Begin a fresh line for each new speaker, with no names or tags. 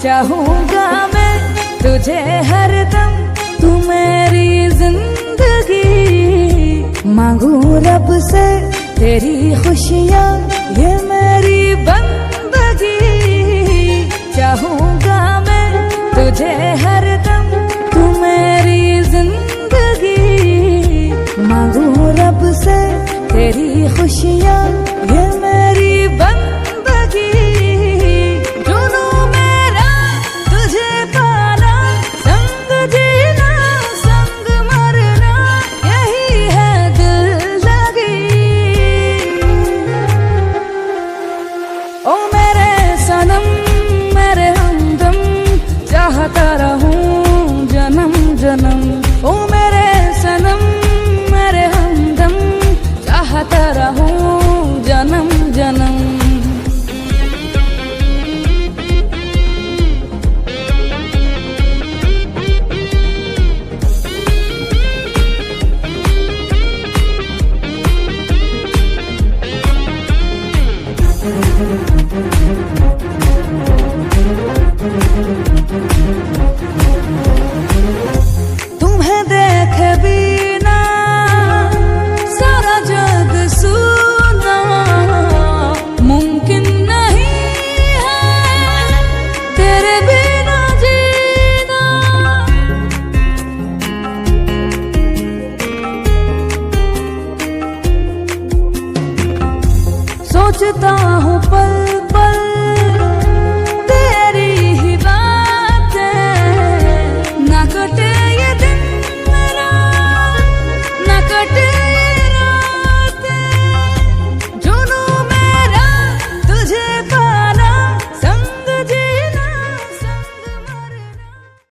चाहूंगा मैं तुझे हरदम, तू मेरी जिंदगी। मांगू रब से तेरी खुशियाँ, ये मेरी बंदगी। चाहूंगा मैं तुझे हरदम, तू मेरी जिंदगी। मांगू रब से तेरी खुशियाँ,